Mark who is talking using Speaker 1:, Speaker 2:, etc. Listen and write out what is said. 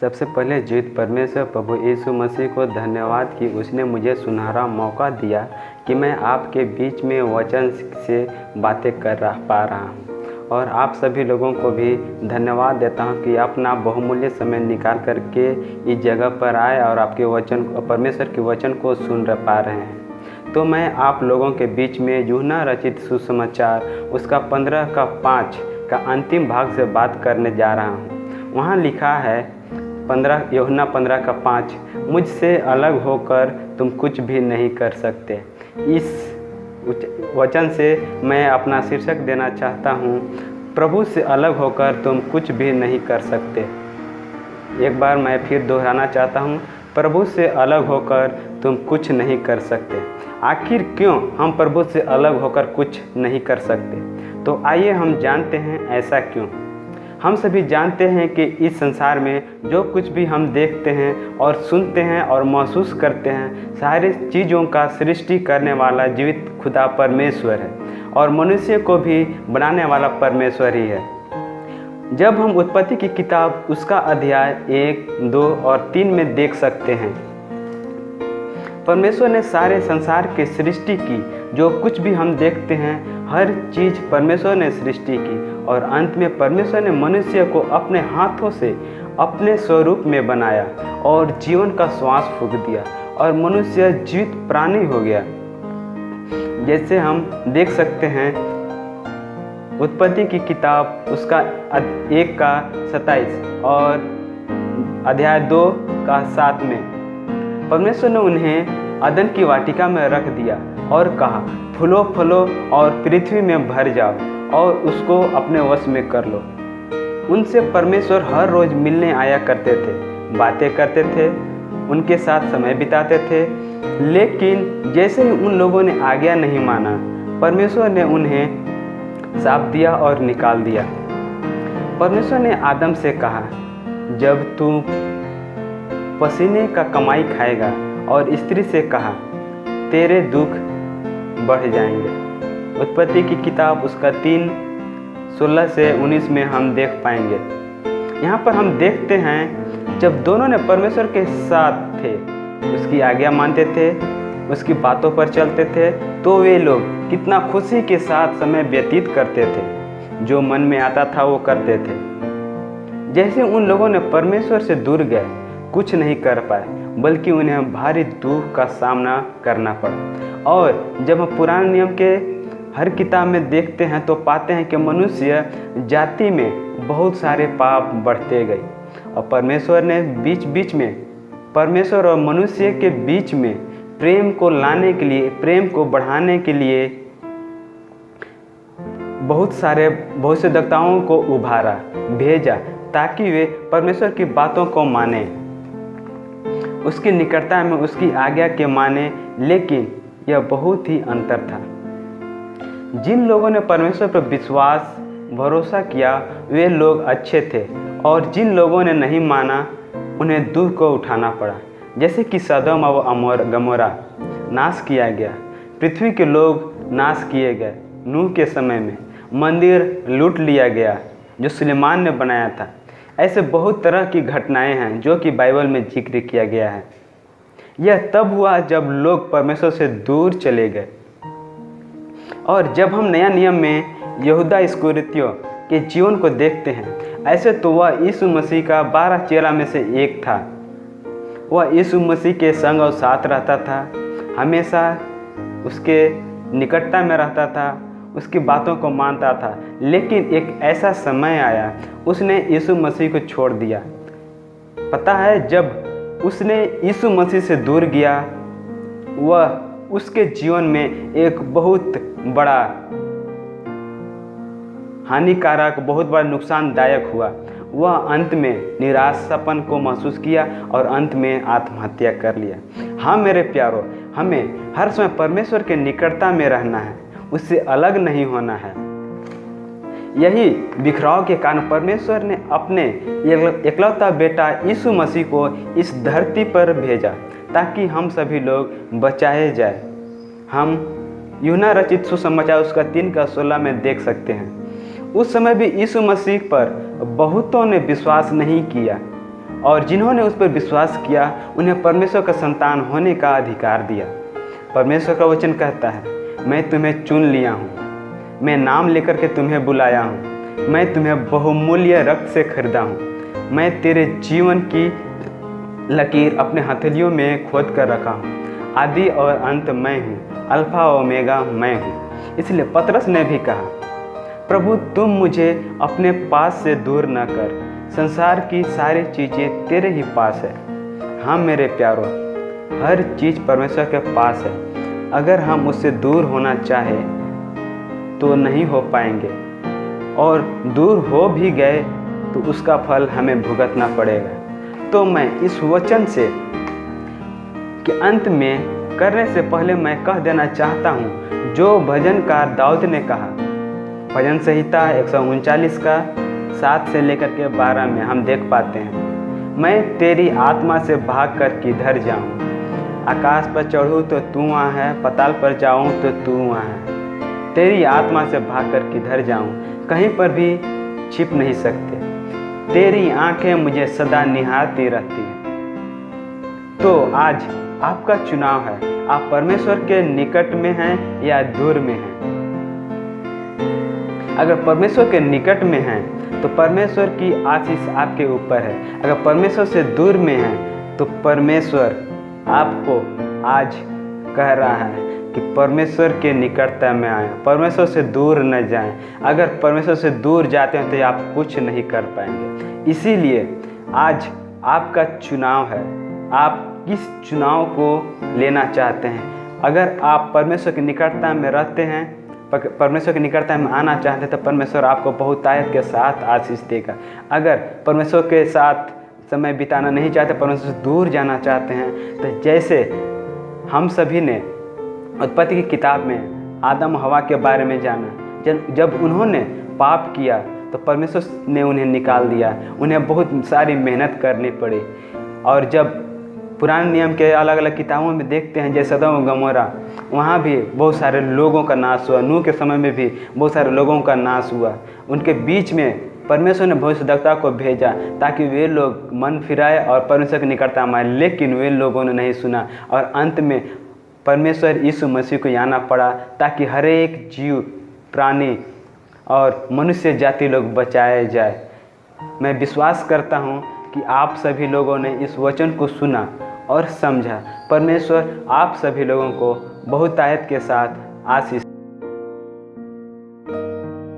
Speaker 1: सबसे पहले जीवित परमेश्वर प्रभु यीशु मसीह को धन्यवाद कि उसने मुझे सुनहरा मौका दिया कि मैं आपके बीच में वचन से बातें पा रहा हूँ। और आप सभी लोगों को भी धन्यवाद देता हूँ कि अपना बहुमूल्य समय निकाल करके इस जगह पर आए और आपके वचन परमेश्वर के वचन को सुन पा रहे हैं। तो मैं आप लोगों के बीच में यूहन्ना रचित सुसमाचार उसका 15:5 का अंतिम भाग से बात करने जा रहा हूँ। वहाँ लिखा है यूहन्ना 15:5, मुझसे अलग होकर तुम कुछ भी नहीं कर सकते। इस वचन से मैं अपना शीर्षक देना चाहता हूँ, प्रभु से अलग होकर तुम कुछ भी नहीं कर सकते। एक बार मैं फिर दोहराना चाहता हूँ, प्रभु से अलग होकर तुम कुछ नहीं कर सकते। आखिर क्यों हम प्रभु से अलग होकर कुछ नहीं कर सकते? तो आइए हम जानते हैं ऐसा क्यों। हम सभी जानते हैं कि इस संसार में जो कुछ भी हम देखते हैं और सुनते हैं और महसूस करते हैं, सारी चीज़ों का सृष्टि करने वाला जीवित खुदा परमेश्वर है और मनुष्य को भी बनाने वाला परमेश्वर ही है। जब हम उत्पत्ति की किताब उसका अध्याय 1, 2 और 3 में देख सकते हैं, परमेश्वर ने सारे संसार की सृष्टि की। जो कुछ भी हम देखते हैं हर चीज़ परमेश्वर ने सृष्टि की और अंत में परमेश्वर ने मनुष्य को अपने हाथों से अपने स्वरूप में बनाया और जीवन का श्वास फूंक दिया और मनुष्य जीवित प्राणी हो गया। जैसे हम देख सकते हैं उत्पत्ति की किताब उसका 1:27 और अध्याय 2:7 में परमेश्वर ने उन्हें अदन की वाटिका में रख दिया और कहा, फूलो फलो और पृथ्वी में भर जाओ और उसको अपने वश में कर लो। उनसे परमेश्वर हर रोज़ मिलने आया करते थे, बातें करते थे, उनके साथ समय बिताते थे। लेकिन जैसे ही उन लोगों ने आज्ञा नहीं माना, परमेश्वर ने उन्हें शाप दिया और निकाल दिया। परमेश्वर ने आदम से कहा, जब तू पसीने का कमाई खाएगा, और स्त्री से कहा, तेरे दुख बढ़ जाएंगे। उत्पत्ति की किताब उसका 3:16 से 19 में हम देख पाएंगे। यहाँ पर हम देखते हैं जब दोनों ने परमेश्वर के साथ थे, उसकी आज्ञा मानते थे, उसकी बातों पर चलते थे, तो वे लोग कितना खुशी के साथ समय व्यतीत करते थे। जो मन में आता था वो करते थे। जैसे उन लोगों ने परमेश्वर से दूर गए, कुछ नहीं कर पाए, बल्कि उन्हें भारी दुख का सामना करना पड़ा। और जब हम पुराने नियम के हर किताब में देखते हैं तो पाते हैं कि मनुष्य जाति में बहुत सारे पाप बढ़ते गए और परमेश्वर ने बीच बीच में परमेश्वर और मनुष्य के बीच में प्रेम को लाने के लिए, प्रेम को बढ़ाने के लिए बहुत से भविष्यद्वक्ताओं को उभारा, भेजा, ताकि वे परमेश्वर की बातों को माने, उसकी निकटता में उसकी आज्ञा के माने। लेकिन यह बहुत ही अंतर था। जिन लोगों ने परमेश्वर पर विश्वास भरोसा किया वे लोग अच्छे थे और जिन लोगों ने नहीं माना उन्हें दुख को उठाना पड़ा। जैसे कि सदोम और गमोरा नाश किया गया, पृथ्वी के लोग नाश किए गए। नूह के समय में मंदिर लूट लिया गया जो सुलेमान ने बनाया था। ऐसे बहुत तरह की घटनाएं हैं जो कि बाइबल में जिक्र किया गया है। यह तब हुआ जब लोग परमेश्वर से दूर चले गए। और जब हम नया नियम में यहूदा इस्करियोती के जीवन को देखते हैं, ऐसे तो वह यीशु मसीह का 12 चेला में से एक था। वह यीशु मसीह के संग और साथ रहता था, हमेशा उसके निकटता में रहता था, उसकी बातों को मानता था। लेकिन एक ऐसा समय आया उसने यीशु मसीह को छोड़ दिया। पता है, जब उसने यीशु मसीह से दूर गया, वह उसके जीवन में एक बहुत बड़ा हानिकारक, बहुत बड़ा नुकसानदायक हुआ। वह अंत में निराशापन को महसूस किया और अंत में आत्महत्या कर लिया। हाँ मेरे प्यारों, हमें हर समय परमेश्वर के निकटता में रहना है, उससे अलग नहीं होना है। यही बिखराव के कारण परमेश्वर ने अपने एकलौता बेटा यीशु मसीह को इस धरती पर भेजा ताकि हम सभी लोग बचाए जाए। हम यूहन्ना रचित सुसमाचार उसका 3:16 में देख सकते हैं। उस समय भी यीशु मसीह पर बहुतों ने विश्वास नहीं किया। और जिन्होंने उस पर विश्वास किया उन्हें परमेश्वर का संतान होने का अधिकार दिया। परमेश्वर का वचन कहता है, मैं तुम्हें चुन लिया हूँ, मैं नाम लेकर के तुम्हें बुलाया हूँ, मैं तुम्हें बहुमूल्य रक्त से खरीदा हूँ, मैं तेरे जीवन की लकीर अपने हथेलियों में खोद कर रखा हूँ। आदि और अंत मैं हूँ, अल्फा और ओमेगा मैं हूँ। इसलिए पतरस ने भी कहा, प्रभु तुम मुझे अपने पास से दूर न कर, संसार की सारी चीज़ें तेरे ही पास है। हाँ मेरे प्यारों, हर चीज़ परमेश्वर के पास है। अगर हम उससे दूर होना चाहें तो नहीं हो पाएंगे, और दूर हो भी गए तो उसका फल हमें भुगतना पड़ेगा। तो मैं इस वचन से के अंत में करने से पहले मैं कह देना चाहता हूँ जो भजनकार दाऊद ने कहा। भजन संहिता 139 का 7 से लेकर के 12 में हम देख पाते हैं, मैं तेरी आत्मा से भाग कर किधर जाऊँ, आकाश पर चढ़ूँ तो तू वहाँ है, पताल पर जाऊँ तो तू वहाँ है। तेरी आत्मा से भाग कर किधर जाऊँ, कहीं पर भी छिप नहीं सकते, तेरी आंखें मुझे सदा निहारती रहती हैं। तो आज आपका चुनाव है, आप परमेश्वर के निकट में हैं या दूर में हैं। अगर परमेश्वर के निकट में हैं तो परमेश्वर की आशीष आपके ऊपर है। अगर परमेश्वर से दूर में हैं तो परमेश्वर आपको आज कह रहा है कि परमेश्वर के निकटता में आए, परमेश्वर से दूर न जाएं। अगर परमेश्वर से दूर जाते हैं तो आप कुछ नहीं कर पाएंगे। इसीलिए आज आपका चुनाव है, आप किस चुनाव को लेना चाहते हैं। अगर आप परमेश्वर की निकटता में रहते हैं, परमेश्वर की निकटता में आना चाहते हैं तो परमेश्वर आपको बहुतायत के साथ आशीष देगा। अगर परमेश्वर के साथ समय बिताना नहीं चाहते, परमेश्वर से दूर जाना चाहते हैं, तो जैसे हम सभी ने उत्पत्ति की किताब में आदम हवा के बारे में जाना, जब उन्होंने पाप किया तो परमेश्वर ने उन्हें निकाल दिया, उन्हें बहुत सारी मेहनत करनी पड़ी। और जब पुराने नियम के अलग अलग किताबों में देखते हैं, जैसे सदोम और गमोरा, वहाँ भी बहुत सारे लोगों का नाश हुआ। नूह के समय में भी बहुत सारे लोगों का नाश हुआ। उनके बीच में परमेश्वर ने भविष्यद्वक्ता को भेजा ताकि वे लोग मन फिराए और परमेश्वर की निकटता में आए, लेकिन वे लोगों ने नहीं सुना। और अंत में परमेश्वर यीशु मसीह को आना पड़ा ताकि हर एक जीव, प्राणी और मनुष्य जाति लोग बचाए जाए। मैं विश्वास करता हूँ कि आप सभी लोगों ने इस वचन को सुना और समझा। परमेश्वर आप सभी लोगों को बहुतायत के साथ आशीष